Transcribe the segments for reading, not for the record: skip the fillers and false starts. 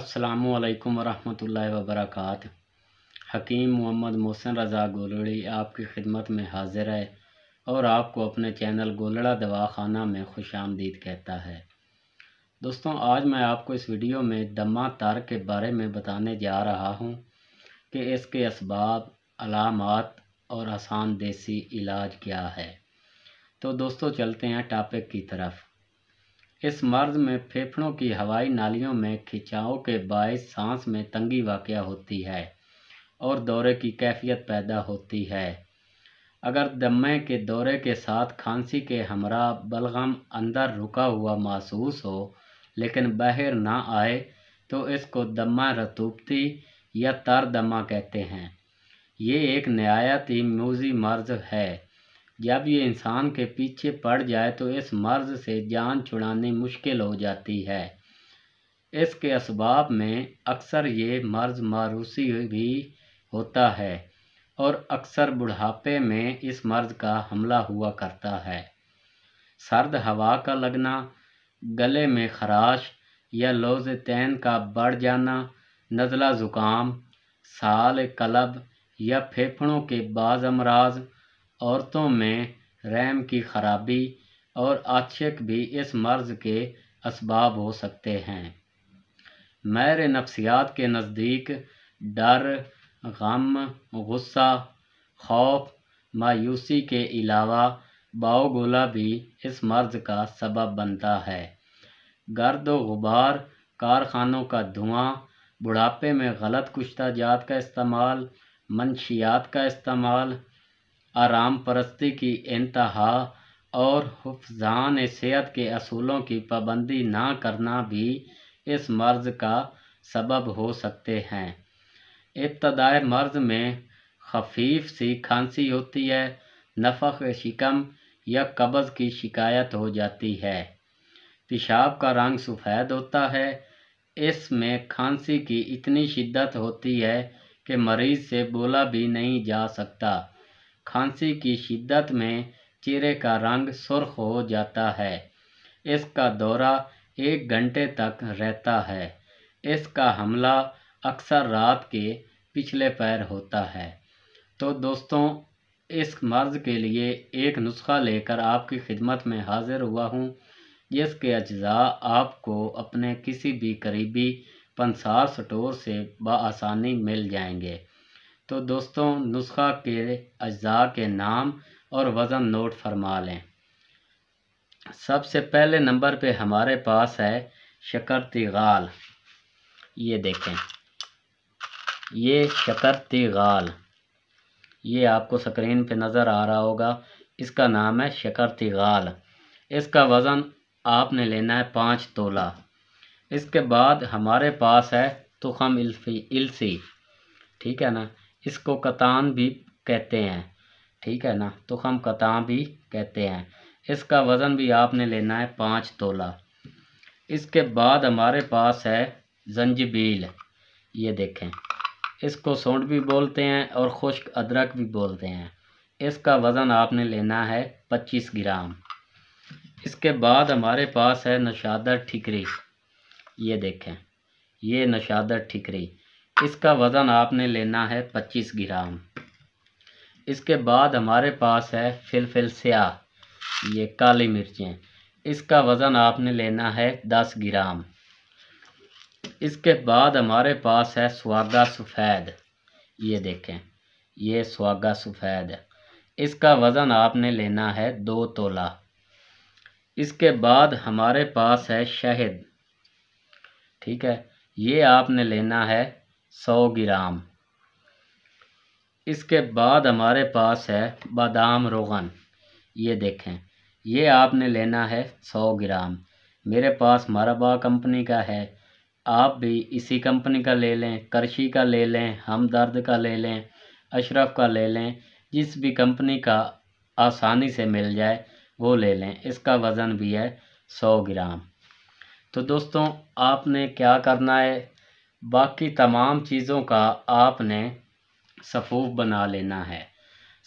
अस्सलामुअलैकुम वरहमतुल्लाहि वबरकातुहू। हकीम मोहम्मद मोहसिन रज़ा गोलड़ी आपकी खिदमत में हाजिर है और आपको अपने चैनल गोलड़ा दवाखाना में खुशामदीद कहता है। दोस्तों, आज मैं आपको इस वीडियो में दमा तार के बारे में बताने जा रहा हूँ कि इसके असबाब, अलामात और आसान देसी इलाज क्या है। तो दोस्तों, चलते हैं टॉपिक की तरफ। इस मर्ज़ में फेफड़ों की हवाई नालियों में खिंचाव के बायस सांस में तंगी वाक़या होती है और दौरे की कैफियत पैदा होती है। अगर दमे के दौरे के साथ खांसी के हमरा बलगम अंदर रुका हुआ महसूस हो लेकिन बाहर ना आए तो इसको दमा रतूबती या तर दमा कहते हैं। ये एक नहायत ही मूज़ी मर्ज़ है। जब ये इंसान के पीछे पड़ जाए तो इस मर्ज़ से जान छुड़ानी मुश्किल हो जाती है। इसके असबाब में अक्सर ये मर्ज़ मारूसी भी होता है और अक्सर बुढ़ापे में इस मर्ज़ का हमला हुआ करता है। सर्द हवा का लगना, गले में खराश या लौज़ तैन का बढ़ जाना, नज़ला ज़ुकाम, साल कलब या फेफड़ों के बाज़ अमराज, औरतों में रहम की खराबी और आशिक भी इस मर्ज़ के असबाब हो सकते हैं। माहिर नफ्सियात के नज़दीक डर, गम, गुस्सा, खौफ, मायूसी के अलावा बाओगोला भी इस मर्ज़ का सबब बनता है। गर्द व गुबार, कारखानों का धुआं, बुढ़ापे में गलत कुश्ता जात का इस्तेमाल, मंशियात का इस्तेमाल, आराम परस्ती की इंतहा और हिफ़्ज़ान सेहत के असूलों की पाबंदी ना करना भी इस मर्ज़ का सबब हो सकते हैं। इब्तदाई मर्ज़ में खफीफ सी खांसी होती है, नफ़ख़ शिकम या कब्ज़ की शिकायत हो जाती है। पेशाब का रंग सफ़ेद होता है। इसमें खांसी की इतनी शिद्दत होती है कि मरीज़ से बोला भी नहीं जा सकता। खांसी की शिद्दत में चेहरे का रंग सुर्ख हो जाता है। इसका दौरा 1 घंटे तक रहता है। इसका हमला अक्सर रात के पिछले पैर होता है। तो दोस्तों, इस मर्ज़ के लिए एक नुस्खा लेकर आपकी खिदमत में हाजिर हुआ हूँ, जिसके अज्जा आपको अपने किसी भी करीबी पंसार स्टोर से बआसानी मिल जाएंगे। तो दोस्तों, नुस्खा के अज्जा के नाम और वज़न नोट फरमा लें। सबसे पहले नंबर पे हमारे पास है शकरतिगाल। ये देखें, ये शकरतिगाल, ये आपको स्क्रीन पे नज़र आ रहा होगा। इसका नाम है शकरतिगाल। इसका वज़न आपने लेना है 5 तोला। इसके बाद हमारे पास है तुखम इल्सी, ठीक है ना, इसको कतान भी कहते हैं, ठीक है ना, तुखम कतान भी कहते हैं। इसका वज़न भी आपने लेना है 5 तोला। इसके बाद हमारे पास है जंजीबील। ये देखें, इसको सौंठ भी बोलते हैं और खुश्क अदरक भी बोलते हैं। इसका वज़न आपने लेना है 25 ग्राम। इसके बाद हमारे पास है नशादर ठिकरी। ये देखें, ये नशादर ठिकरी, इसका वज़न आपने लेना है 25 ग्राम। इसके बाद हमारे पास है फिलफिल स्याह, ये काली मिर्चें, इसका वज़न आपने लेना है 10 ग्राम। इसके बाद हमारे पास है सुहागा सफ़ेद। ये देखें, ये सुहागा सफ़ेद, इसका वज़न आपने लेना है 2 तोला। इसके बाद हमारे पास है शहद, ठीक है, ये आपने लेना है 100 ग्राम। इसके बाद हमारे पास है बादाम रोगन। ये देखें, ये आपने लेना है 100 ग्राम। मेरे पास मरबा कंपनी का है, आप भी इसी कंपनी का ले लें, करशी का ले लें, हमदर्द का ले लें, अशरफ का ले लें, जिस भी कंपनी का आसानी से मिल जाए वो ले लें। इसका वज़न भी है 100 ग्राम। तो दोस्तों, आपने क्या करना है, बाकी तमाम चीज़ों का आपने सफ़ूफ बना लेना है।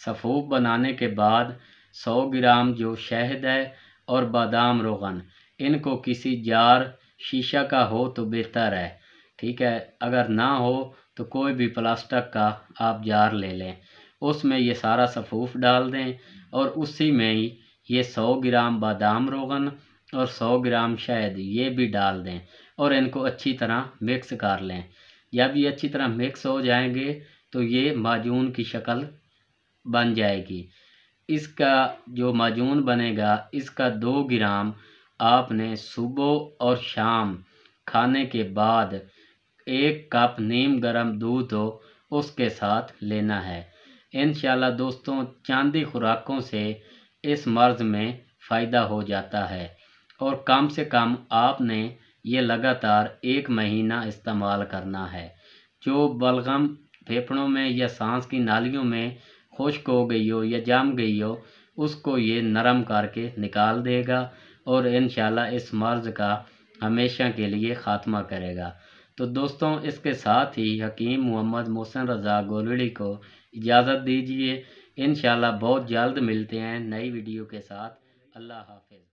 सफ़ूफ बनाने के बाद 100 ग्राम जो शहद है और बादाम रोगन, इनको किसी जार शीशा का हो तो बेहतर है, ठीक है। अगर ना हो तो कोई भी प्लास्टिक का आप जार ले लें, उसमें ये सारा सफ़ूफ डाल दें और उसी में ही ये 100 ग्राम बादाम रोगन और 100 ग्राम शहद ये भी डाल दें और इनको अच्छी तरह मिक्स कर लें। जब ये अच्छी तरह मिक्स हो जाएंगे तो ये माजून की शक्ल बन जाएगी। इसका जो माजून बनेगा इसका 2 ग्राम आपने सुबह और शाम खाने के बाद 1 कप नीम गर्म दूध हो उसके साथ लेना है। इंशाल्लाह दोस्तों, चांदी खुराकों से इस मर्ज़ में फ़ायदा हो जाता है और कम से कम आपने ये लगातार 1 महीना इस्तेमाल करना है। जो बलगम फेफड़ों में या सांस की नालियों में खुश्क हो गई हो या जम गई हो उसको ये नरम करके निकाल देगा और इंशाल्लाह इस मर्ज़ का हमेशा के लिए ख़ात्मा करेगा। तो दोस्तों, इसके साथ ही हकीम मोहम्मद मोहसिन रज़ा गोलड़ी को इजाज़त दीजिए। इंशाल्लाह बहुत जल्द मिलते हैं नई वीडियो के साथ। अल्लाह हाफ़िज़।